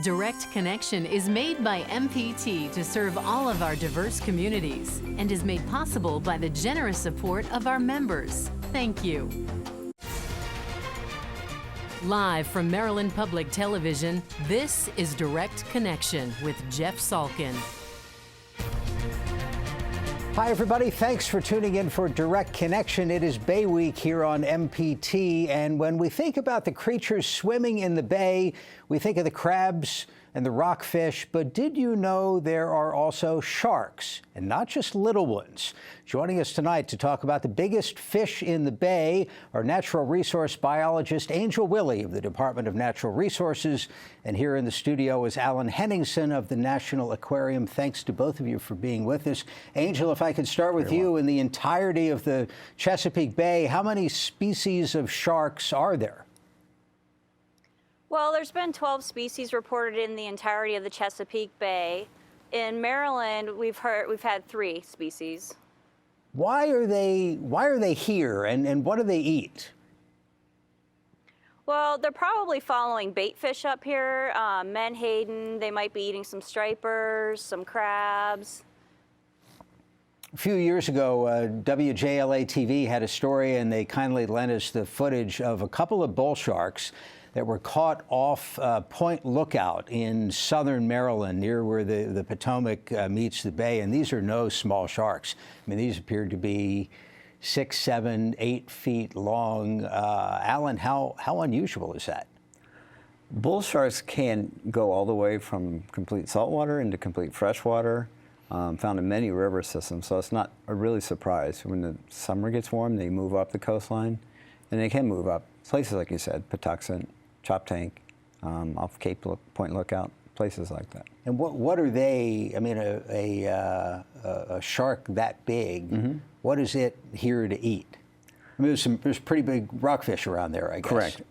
Direct Connection is made by MPT to serve all of our diverse communities and is made possible by the generous support of our members. Thank you. Live from Maryland Public Television, this is Direct Connection with Jeff Salkin. Hi, everybody. Thanks for tuning in for Direct Connection. It is Bay Week here on MPT, and when we think about the creatures swimming in the bay, we think of the crabs and the rockfish, but did you know there are also sharks, and not just little ones? Joining us tonight to talk about the biggest fish in the bay, our natural resource biologist Angel Willey of the Department of Natural Resources, and here in the studio is Alan Henningsen of the National Aquarium. Thanks to both of you for being with us. Angel, if I could start with you, in the entirety of the Chesapeake Bay, how many species of sharks are there? Well, there's been 12 species reported in the entirety of the Chesapeake Bay. In Maryland, we've had 3 species. Why are they here, and what do they eat? Well, they're probably following bait fish up here, menhaden. They might be eating some stripers, some crabs. A few years ago, WJLA-TV had a story, and they kindly lent us the footage of a couple of bull sharks that were caught off Point Lookout in southern Maryland, near where the Potomac meets the bay. And these are no small sharks. I mean, these appeared to be 6, 7, 8 feet long. Alan, how unusual is that? Bull sharks can go all the way from complete saltwater into complete freshwater, found in many river systems. So it's not a really surprise. When the summer gets warm, they move up the coastline, and they can move up places like you said, Patuxent, Choptank, off Point Lookout, places like that. And what are they? I mean, a shark that big, what is it here to eat? I mean, there's pretty big rockfish around there, I guess. Correct.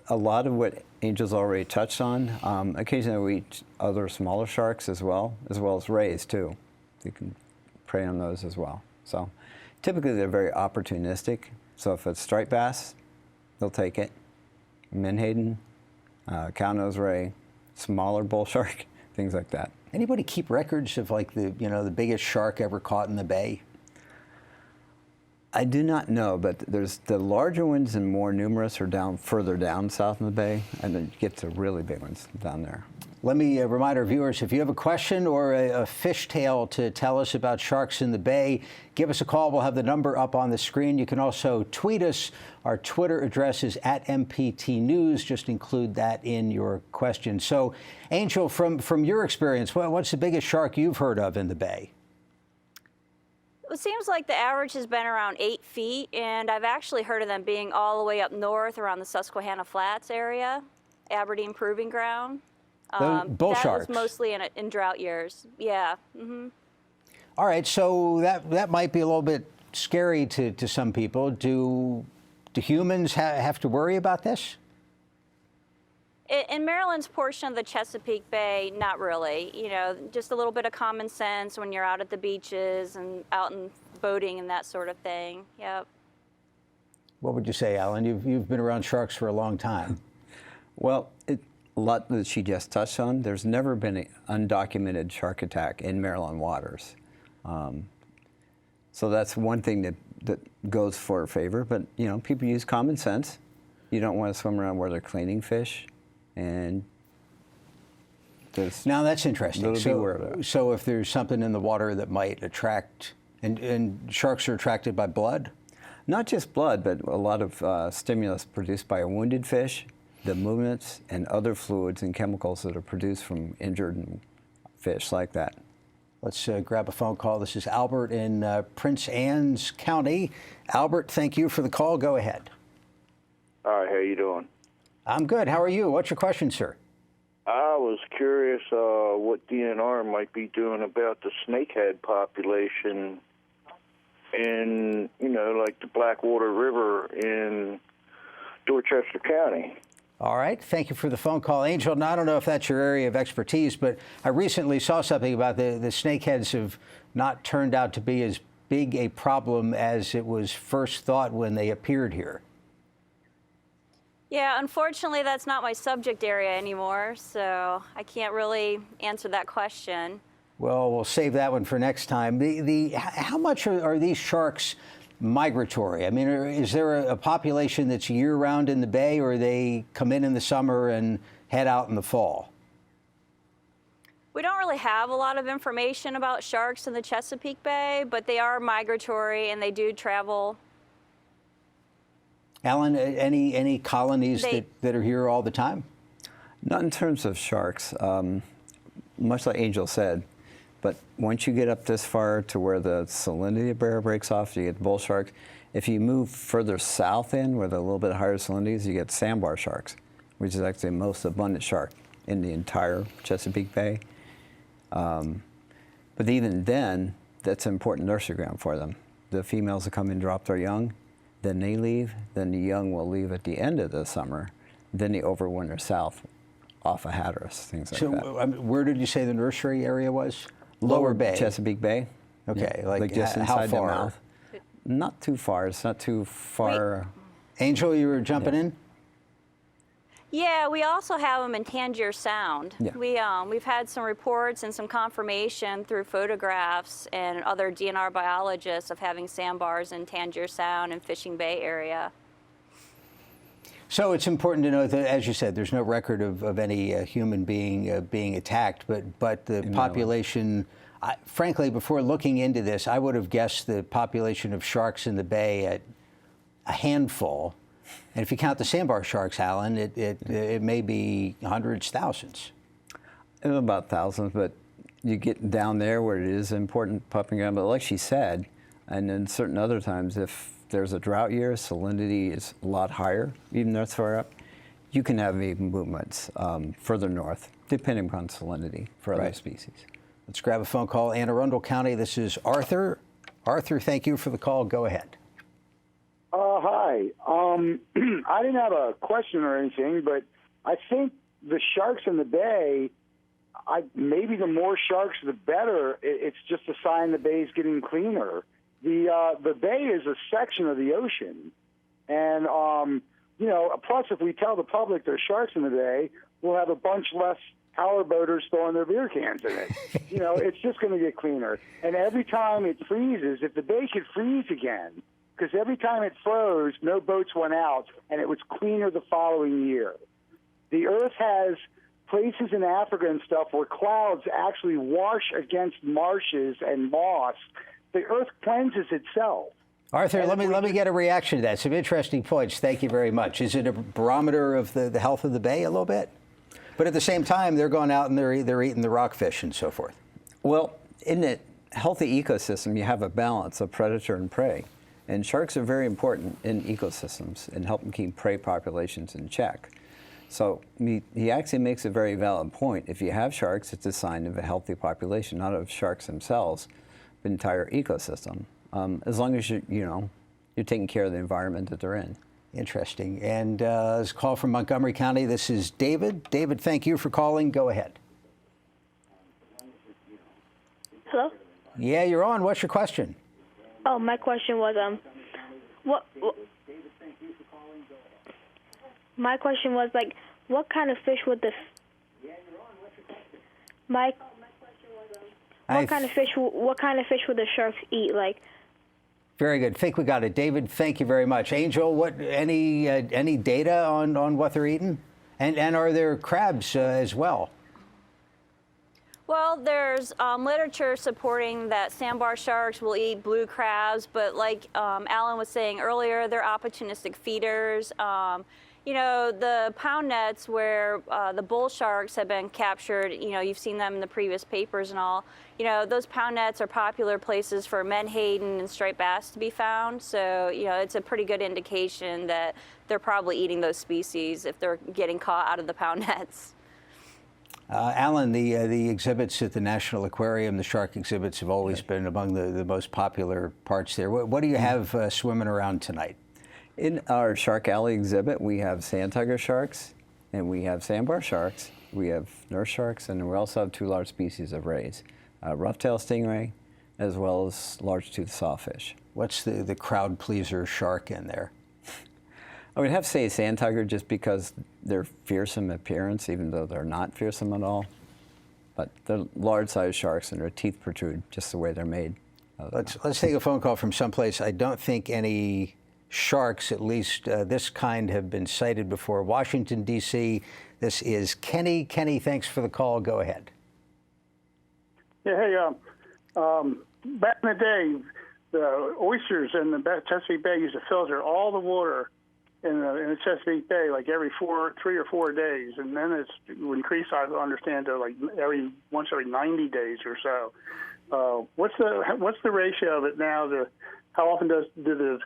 A lot of what Angel's already touched on. Occasionally we eat other smaller sharks as well as rays too. You can prey on those as well. So typically they're very opportunistic. So if it's striped bass, they'll take it. Menhaden, cow-nose ray, smaller bull shark, things like that. Anybody keep records of like the biggest shark ever caught in the bay? I do not know, but there's the larger ones and more numerous are further down south in the bay, and then you get to really big ones down there. Let me remind our viewers, if you have a question or a fish tale to tell us about sharks in the bay, give us a call. We'll have the number up on the screen. You can also tweet us. Our Twitter address is @MPT News. Just include that in your question. So, Angel, from your experience, what's the biggest shark you've heard of in the bay? It seems like the average has been around 8 feet, and I've actually heard of them being all the way up north around the Susquehanna Flats area, Aberdeen Proving Ground. Bull sharks. That was mostly in drought years. Yeah. All right, so that might be a little bit scary to some people. Do humans have to worry about this? In Maryland's portion of the Chesapeake Bay, not really. You know, just a little bit of common sense when you're out at the beaches and out and boating and that sort of thing. Yep. What would you say, Alan? You've been around sharks for a long time. Well, a lot that she just touched on, there's never been an undocumented shark attack in Maryland waters. So that's one thing that goes for her favor, but people use common sense. You don't want to swim around where they're cleaning fish, and now that's interesting. So if there's something in the water that might attract, and sharks are attracted by blood? Not just blood, but a lot of stimulus produced by a wounded fish, the movements and other fluids and chemicals that are produced from injured fish like that. Let's grab a phone call. This is Albert in Prince Anne's County. Albert, thank you for the call. Go ahead. Hi, how you doing? I'm good. How are you? What's your question, sir? I was curious what DNR might be doing about the snakehead population in, like the Blackwater River in Dorchester County. All right. Thank you for the phone call. Angel, now, I don't know if that's your area of expertise, but I recently saw something about the snakeheads have not turned out to be as big a problem as it was first thought when they appeared here. Yeah, unfortunately, that's not my subject area anymore, so I can't really answer that question. Well, we'll save that one for next time. How much are these sharks migratory? I mean, is there a population that's year-round in the bay, or they come in the summer and head out in the fall? We don't really have a lot of information about sharks in the Chesapeake Bay, but they are migratory and they do travel. Alan, any colonies that are here all the time? Not in terms of sharks, much like Angel said. But once you get up this far to where the salinity barrier breaks off, you get bull sharks. If you move further south in, where the little bit higher salinities, you get sandbar sharks, which is actually the most abundant shark in the entire Chesapeake Bay. But even then, that's an important nursery ground for them. The females will come and drop their young, then they leave, then the young will leave at the end of the summer, then they overwinter south off of Hatteras, things like that. So where did you say the nursery area was? Lower Bay. Chesapeake Bay. Okay, yeah, like just how inside far? the mouth. Not too far. It's not too far. Angel, you were jumping in? Yeah, we also have them in Tangier Sound. Yeah. We've had some reports and some confirmation through photographs and other DNR biologists of having sandbars in Tangier Sound and Fishing Bay area. So it's important to know that, as you said, there's no record of any human being being attacked, but the population, frankly, before looking into this, I would have guessed the population of sharks in the bay at a handful. And if you count the sandbar sharks, Alan, it may be hundreds, thousands. About thousands, but you get down there where it is important pumping ground. But like she said, and then certain other times, if there's a drought year, salinity is a lot higher, even that far up, you can have even movements further north, depending upon salinity for other species. Let's grab a phone call. Anne Arundel County, this is Arthur. Arthur, thank you for the call. Go ahead. Hi. I didn't have a question or anything, but I think the sharks in the bay, maybe the more sharks, the better. It's just a sign the bay is getting cleaner. The bay is a section of the ocean, and plus if we tell the public there's sharks in the bay, we'll have a bunch less power boaters throwing their beer cans in it. It's just going to get cleaner. And every time it freezes, if the bay could freeze again, because every time it froze, no boats went out, and it was cleaner the following year. The Earth has places in Africa and stuff where clouds actually wash against marshes and moss. The Earth cleanses itself. Arthur, let me get a reaction to that. Some interesting points. Thank you very much. Is it a barometer of the health of the bay a little bit? But at the same time, they're going out and they're eating the rockfish and so forth. Well, in a healthy ecosystem, you have a balance of predator and prey. And sharks are very important in ecosystems and helping keep prey populations in check. So he actually makes a very valid point. If you have sharks, it's a sign of a healthy population, not of sharks themselves, but the entire ecosystem. As long as you're taking care of the environment that they're in. Interesting. And this call from Montgomery County. This is David. David, thank you for calling. Go ahead. Hello? Yeah, you're on. What's your question? Oh, my question was, my question was, like, what kind of fish would the... What kind of fish would the sharks eat? Like... Very good. Think we got it. David, thank you very much. Angel, any data on what they're eating? And are there crabs as well? Well, there's literature supporting that sandbar sharks will eat blue crabs, but like Alan was saying earlier, they're opportunistic feeders. The pound nets where the bull sharks have been captured, you've seen them in the previous papers and all, those pound nets are popular places for menhaden and striped bass to be found. So, it's a pretty good indication that they're probably eating those species if they're getting caught out of the pound nets. Alan, the exhibits at the National Aquarium, the shark exhibits have always been among the most popular parts there. What do you have swimming around tonight? In our Shark Alley exhibit, we have sand tiger sharks, and we have sandbar sharks, we have nurse sharks, and we also have two large species of rays, rough-tailed stingray, as well as large-toothed sawfish. What's the crowd pleaser shark in there? I would have to say sand tiger just because they're fearsome appearance, even though they're not fearsome at all. But they're large-sized sharks and their teeth protrude just the way they're made. Let's take a phone call from someplace. I don't think any sharks, at least this kind, have been sighted before. Washington, D.C. This is Kenny. Kenny, thanks for the call. Go ahead. Yeah, hey, back in the day, the oysters in the Chesapeake Bay used to filter all the water in the Chesapeake Bay like every 3 or 4 days, and then it's increased, I understand, to like once every 90 days or so. What's the ratio of it now? How often do the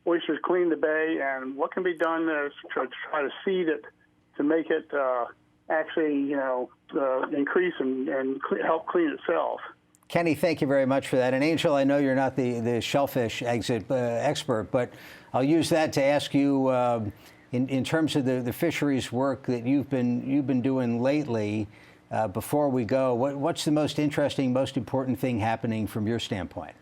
oysters clean the bay, and what can be done to try to seed it to make it actually, increase and help clean itself? Kenny, thank you very much for that. And Angel, I know you're not the shellfish expert, but I'll use that to ask you, in terms of the fisheries work that you've been doing lately. Before we go, what's the most interesting, most important thing happening from your standpoint?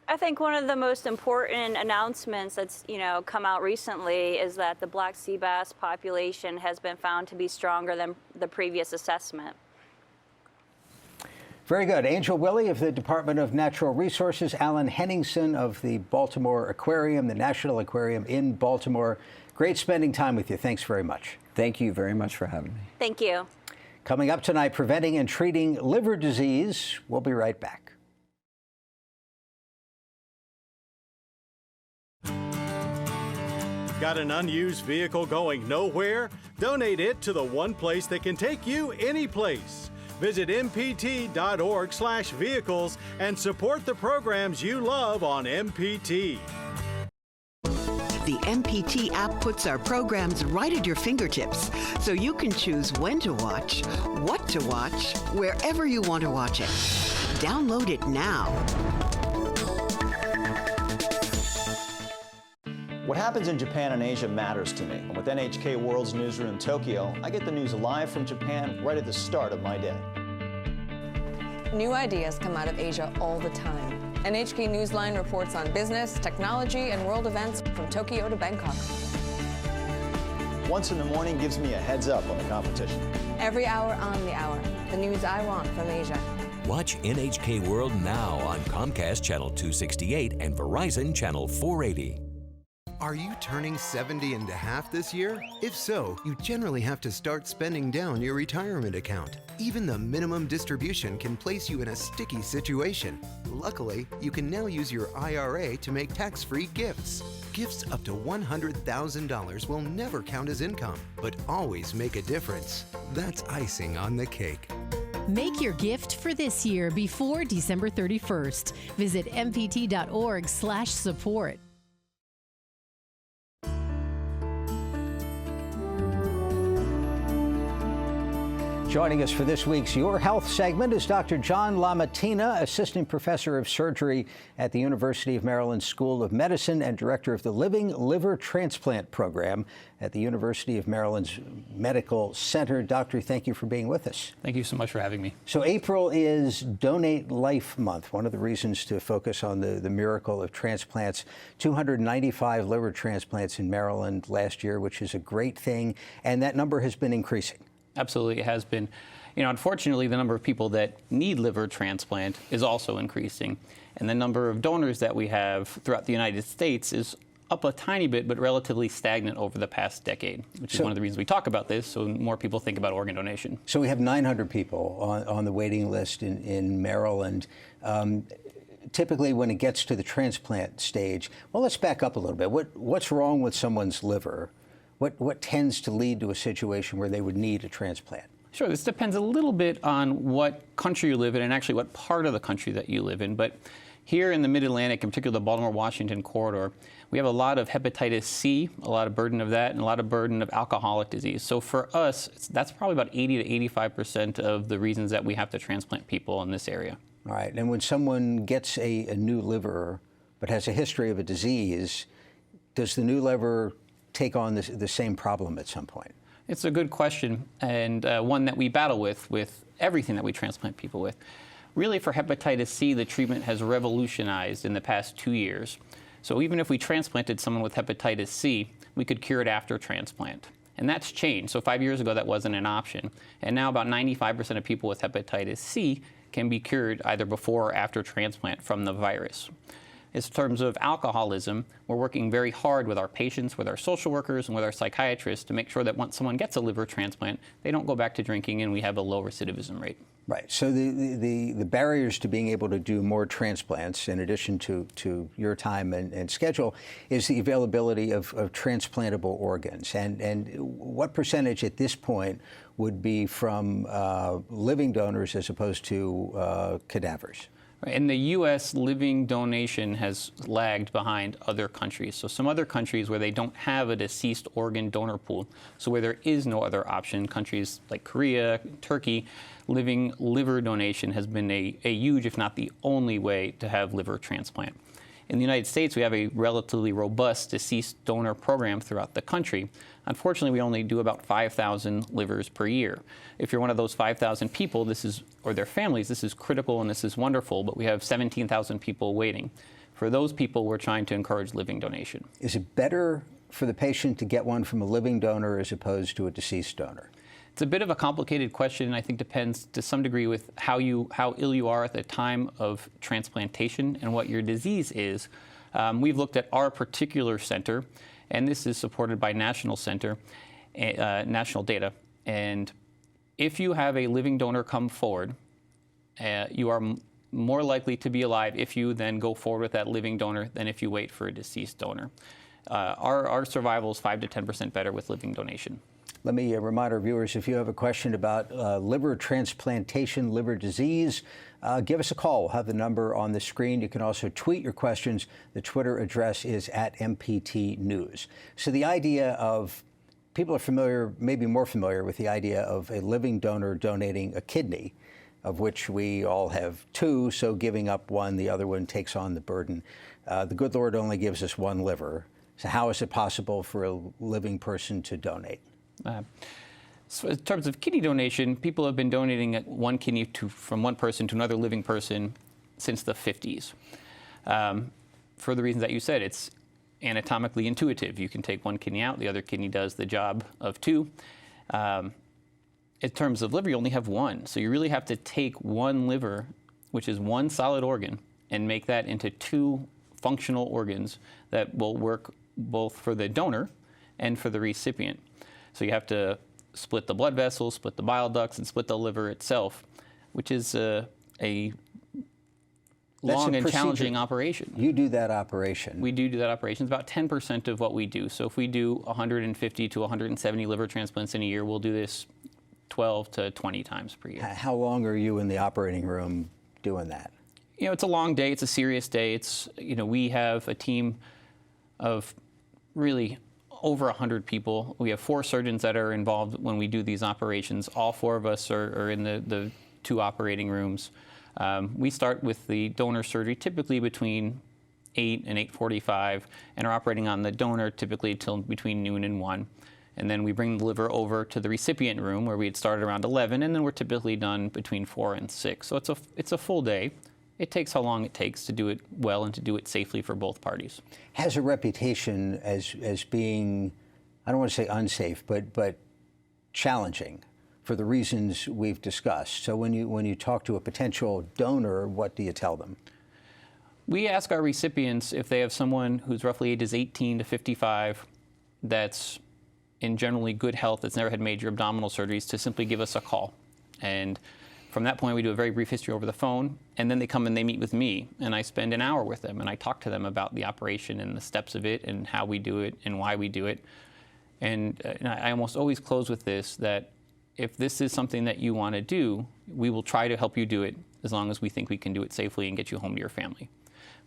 I think one of the most important announcements that's come out recently is that the black sea bass population has been found to be stronger than the previous assessment. Very good. Angel Willey of the Department of Natural Resources, Alan Henningsen of the Baltimore Aquarium, the National Aquarium in Baltimore. Great spending time with you. Thanks very much. Thank you very much for having me. Thank you. Coming up tonight, preventing and treating liver disease. We'll be right back. Got an unused vehicle going nowhere? Donate it to the one place that can take you any place. Visit mpt.org/vehicles and support the programs you love on MPT. The MPT app puts our programs right at your fingertips, so you can choose when to watch, what to watch, wherever you want to watch it. Download it now. What happens in Japan and Asia matters to me. With NHK World's newsroom in Tokyo, I get the news live from Japan right at the start of my day. New ideas come out of Asia all the time. NHK Newsline reports on business, technology, and world events from Tokyo to Bangkok. Once in the morning gives me a heads up on the competition. Every hour on the hour, the news I want from Asia. Watch NHK World now on Comcast Channel 268 and Verizon Channel 480. Are you turning 70 and a half this year? If so, you generally have to start spending down your retirement account. Even the minimum distribution can place you in a sticky situation. Luckily, you can now use your IRA to make tax-free gifts. Gifts up to $100,000 will never count as income, but always make a difference. That's icing on the cake. Make your gift for this year before December 31st. Visit mpt.org/support. Joining us for this week's Your Health segment is Dr. John LaMattina, Assistant Professor of Surgery at the University of Maryland School of Medicine and Director of the Living Liver Transplant Program at the University of Maryland's Medical Center. Doctor, thank you for being with us. Thank you so much for having me. So April is Donate Life Month, one of the reasons to focus on the miracle of transplants. 295 liver transplants in Maryland last year, which is a great thing, and that number has been increasing. Absolutely, it has been. Unfortunately, the number of people that need liver transplant is also increasing. And the number of donors that we have throughout the United States is up a tiny bit, but relatively stagnant over the past decade, which is one of the reasons we talk about this, so more people think about organ donation. So we have 900 people on the waiting list in Maryland. Typically, when it gets to the transplant stage, well, let's back up a little bit. What's wrong with someone's liver? What tends to lead to a situation where they would need a transplant? Sure, this depends a little bit on what country you live in and actually what part of the country that you live in. But here in the Mid-Atlantic, in particular the Baltimore-Washington corridor, we have a lot of hepatitis C, a lot of burden of that, and a lot of burden of alcoholic disease. So for us, that's probably about 80 to 85% of the reasons that we have to transplant people in this area. All right, and when someone gets a new liver but has a history of a disease, does the new liver take on the same problem at some point? It's a good question, and one that we battle with everything that we transplant people with. Really, for hepatitis C, the treatment has revolutionized in the past 2 years. So even if we transplanted someone with hepatitis C, we could cure it after transplant. And that's changed. So 5 years ago, that wasn't an option. And now about 95% of people with hepatitis C can be cured either before or after transplant from the virus. In terms of alcoholism, we're working very hard with our patients, with our social workers, and with our psychiatrists to make sure that once someone gets a liver transplant, they don't go back to drinking and we have a low recidivism rate. Right. So the barriers to being able to do more transplants, in addition to your time and schedule, is the availability of transplantable organs. And what percentage at this point would be from living donors as opposed to cadavers? In the U.S., living donation has lagged behind other countries. So some other countries where they don't have a deceased organ donor pool, so where there is no other option, countries like Korea, Turkey, living liver donation has been a huge, if not the only way to have liver transplant. In the United States, we have a relatively robust deceased donor program throughout the country. Unfortunately, we only do about 5,000 livers per year. If you're one of those 5,000 people, or their families, this is critical and this is wonderful, but we have 17,000 people waiting. For those people, we're trying to encourage living donation. Is it better for the patient to get one from a living donor as opposed to a deceased donor? It's a bit of a complicated question, and I think depends to some degree with how ill you are at the time of transplantation and what your disease is. We've looked at our particular center, and this is supported by national data. And if you have a living donor come forward, you are more likely to be alive if you then go forward with that living donor than if you wait for a deceased donor. Our survival is 5 to 10% better with living donation. Let me remind our viewers, if you have a question about liver transplantation, liver disease, give us a call. We'll have the number on the screen. You can also tweet your questions. The Twitter address is @MPT News. So the idea of, people are familiar, maybe more familiar with the idea of a living donor donating a kidney, of which we all have two, so giving up one, the other one takes on the burden. The good Lord only gives us one liver. So how is it possible for a living person to donate? So in terms of kidney donation, people have been donating one kidney from one person to another living person since the 50s. For the reasons that you said, it's anatomically intuitive. You can take one kidney out, the other kidney does the job of two. In terms of liver, you only have one. So you really have to take one liver, which is one solid organ, and make that into two functional organs that will work both for the donor and for the recipient. So you have to split the blood vessels, split the bile ducts, and split the liver itself, which is a long and challenging operation. You do that operation. We do that operation. It's about 10% of what we do. So if we do 150 to 170 liver transplants in a year, we'll do this 12 to 20 times per year. How long are you in the operating room doing that? You know, it's a long day. It's a serious day. We have a team of really over 100 people. We have 4 surgeons that are involved when we do these operations. All 4 of us are in the 2 operating rooms. We start with the donor surgery typically between 8 and 8:45 and are operating on the donor typically till between noon and 1. And then we bring the liver over to the recipient room where we had started around 11, and then we're typically done between 4 and 6. So it's a full day. It takes how long it takes to do it well and to do it safely for both parties. Has a reputation as being, I don't want to say unsafe, but challenging for the reasons we've discussed. So when you talk to a potential donor, what do you tell them? We ask our recipients if they have someone whose roughly age is 18 to 55 that's in generally good health, that's never had major abdominal surgeries, to simply give us a call. And from that point, we do a very brief history over the phone, and then they come and they meet with me, and I spend an hour with them, and I talk to them about the operation and the steps of it and how we do it and why we do it. And I almost always close with this, that if this is something that you want to do, we will try to help you do it as long as we think we can do it safely and get you home to your family.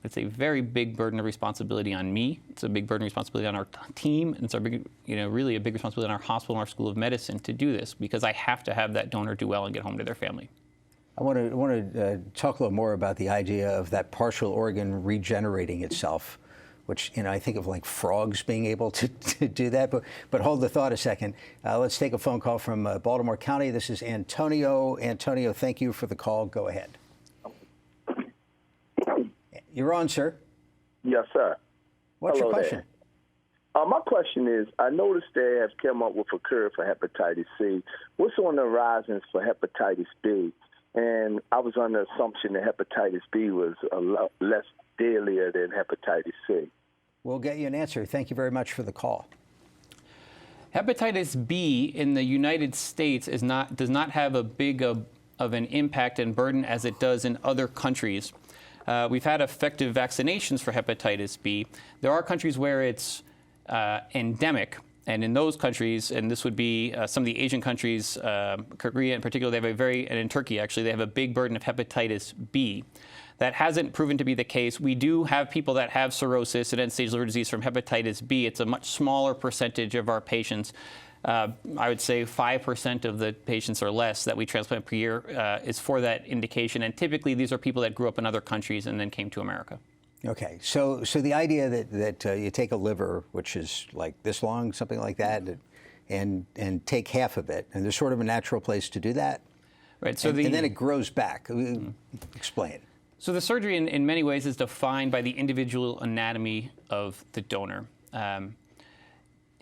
It's a very big burden of responsibility on me. It's a big burden of responsibility on our team. And it's really a big responsibility on our hospital and our School of Medicine to do this, because I have to have that donor do well and get home to their family. I want to talk a little more about the idea of that partial organ regenerating itself, which I think of like frogs being able to do that. But hold the thought a second. Let's take a phone call from Baltimore County. This is Antonio. Antonio, thank you for the call. Go ahead. You're on, sir. Yes, sir. What's your question? My question is, I noticed they have come up with a cure for hepatitis C. What's on the horizons for hepatitis B? And I was under the assumption that hepatitis B was a lot less deadlier than hepatitis C. We'll get you an answer. Thank you very much for the call. Hepatitis B in the United States does not have a big of an impact and burden as it does in other countries. We've had effective vaccinations for hepatitis B. There are countries where it's endemic, and in those countries, and this would be some of the Asian countries, Korea in particular, they have and in Turkey actually, they have a big burden of hepatitis B. That hasn't proven to be the case. We do have people that have cirrhosis and end-stage liver disease from hepatitis B. It's a much smaller percentage of our patients. I would say 5% of the patients or less that we transplant per year is for that indication. And typically, these are people that grew up in other countries and then came to America. Okay, so the idea that you take a liver, which is like this long, something like that, and take half of it, and there's sort of a natural place to do that, right? So and then it grows back. Explain. So the surgery, in many ways, is defined by the individual anatomy of the donor.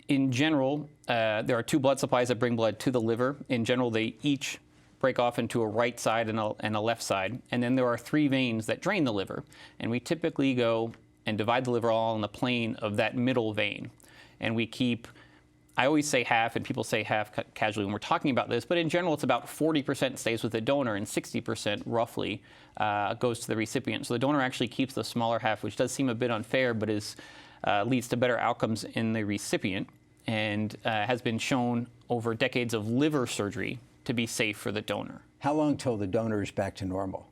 In general, there are two blood supplies that bring blood to the liver. In general, they each break off into a right side and a left side. And then there are 3 veins that drain the liver. And we typically go and divide the liver all on the plane of that middle vein. And we keep, I always say half, and people say half casually when we're talking about this, but in general, it's about 40% stays with the donor and 60% roughly goes to the recipient. So the donor actually keeps the smaller half, which does seem a bit unfair, but leads to better outcomes in the recipient, and has been shown over decades of liver surgery to be safe for the donor. How long till the donor is back to normal?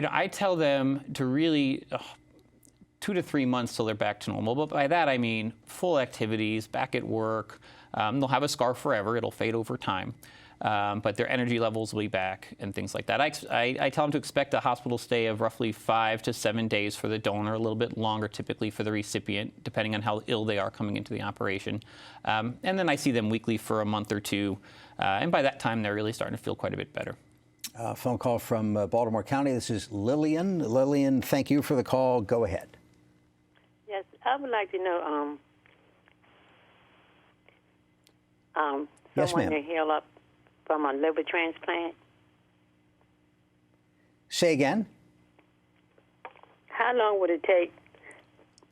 I tell them to really 2 to 3 months till they're back to normal. But by that, I mean full activities, back at work. They'll have a scar forever. It'll fade over time. But their energy levels will be back and things like that. I tell them to expect a hospital stay of roughly 5 to 7 days for the donor, a little bit longer typically for the recipient, depending on how ill they are coming into the operation. And then I see them weekly for a month or 2. And by that time, they're really starting to feel quite a bit better. Phone call from Baltimore County. This is Lillian. Lillian, thank you for the call. Go ahead. Yes, I would like to know Yes, someone ma'am. to heal up from a liver transplant. Say again? How long would it take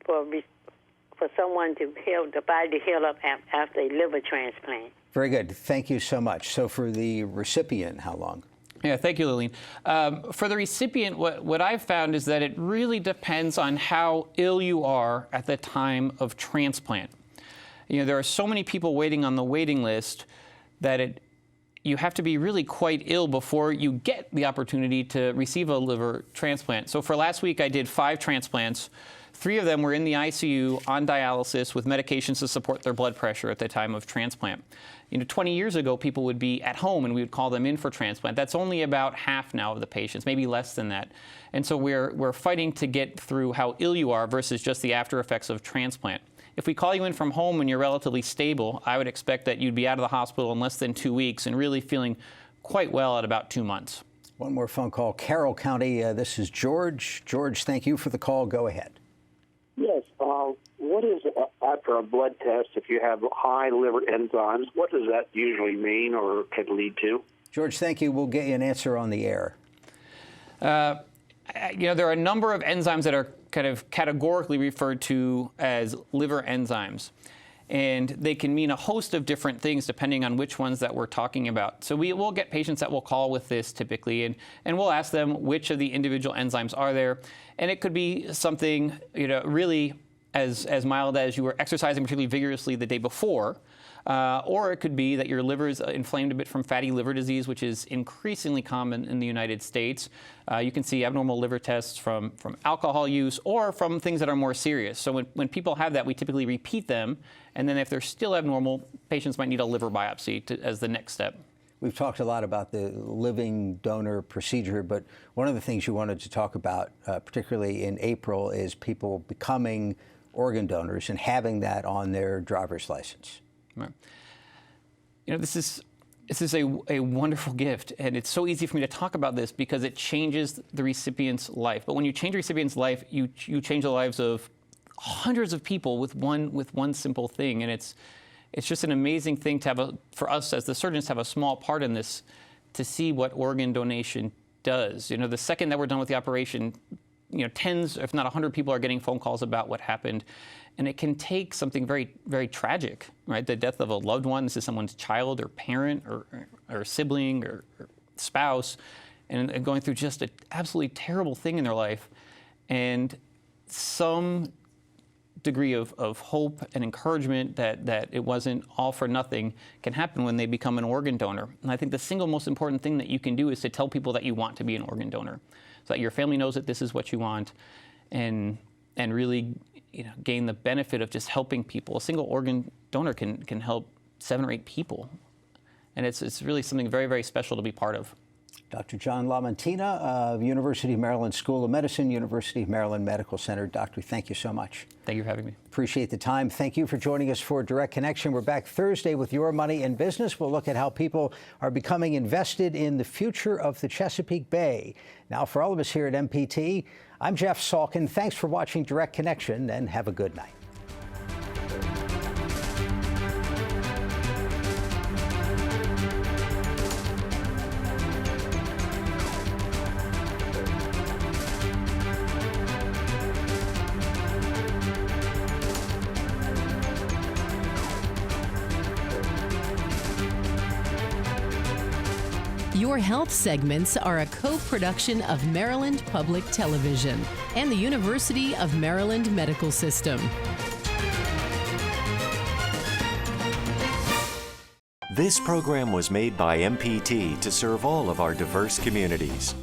for someone to heal, the body to heal up after a liver transplant? Very good. Thank you so much. So for the recipient, how long? Yeah, thank you, Lillian. For the recipient, what I've found is that it really depends on how ill you are at the time of transplant. There are so many people waiting on the waiting list that you have to be really quite ill before you get the opportunity to receive a liver transplant. So for last week, I did 5 transplants. 3 of them were in the ICU on dialysis with medications to support their blood pressure at the time of transplant. 20 years ago, people would be at home and we would call them in for transplant. That's only about half now of the patients, maybe less than that. And so we're fighting to get through how ill you are versus just the after effects of transplant. If we call you in from home and you're relatively stable, I would expect that you'd be out of the hospital in less than 2 weeks and really feeling quite well at about 2 months. One more phone call. Carroll County, this is George. George, thank you for the call. Go ahead. Yes. What is, after a blood test, if you have high liver enzymes, what does that usually mean or could lead to? George, thank you. We'll get you an answer on the air. There are a number of enzymes that are kind of categorically referred to as liver enzymes. And they can mean a host of different things depending on which ones that we're talking about. So we will get patients that will call with this typically, and we'll ask them which of the individual enzymes are there. And it could be something, really as mild as you were exercising particularly vigorously the day before, or it could be that your liver is inflamed a bit from fatty liver disease, which is increasingly common in the United States. You can see abnormal liver tests from alcohol use or from things that are more serious. So when people have that, we typically repeat them. And then if they're still abnormal, patients might need a liver biopsy as the next step. We've talked a lot about the living donor procedure, but one of the things you wanted to talk about, particularly in April, is people becoming organ donors and having that on their driver's license. Right. This is a wonderful gift, and it's so easy for me to talk about this because it changes the recipient's life. But when you change the recipient's life, you change the lives of hundreds of people with one simple thing, and it's just an amazing thing to have for us as the surgeons to have a small part in this, to see what organ donation does. You know, the second that we're done with the operation, you know, tens, if not 100 people are getting phone calls about what happened. And it can take something very, very tragic, right? The death of a loved one. This is someone's child or parent or sibling or spouse, and going through just an absolutely terrible thing in their life. And some degree of hope and encouragement that it wasn't all for nothing can happen when they become an organ donor. And I think the single most important thing that you can do is to tell people that you want to be an organ donor, so that your family knows that this is what you want, and really, you know, gain the benefit of just helping people. A single organ donor can help 7 or 8 people, and it's really something very, very special to be part of. Dr. John LaMantina of University of Maryland School of Medicine, University of Maryland Medical Center. Doctor, thank you so much. Thank you for having me. Appreciate the time. Thank you for joining us for Direct Connection. We're back Thursday with Your Money in Business. We'll look at how people are becoming invested in the future of the Chesapeake Bay. Now, for all of us here at MPT, I'm Jeff Salkin. Thanks for watching Direct Connection, and have a good night. Your health segments are a co-production of Maryland Public Television and the University of Maryland Medical System. This program was made by MPT to serve all of our diverse communities.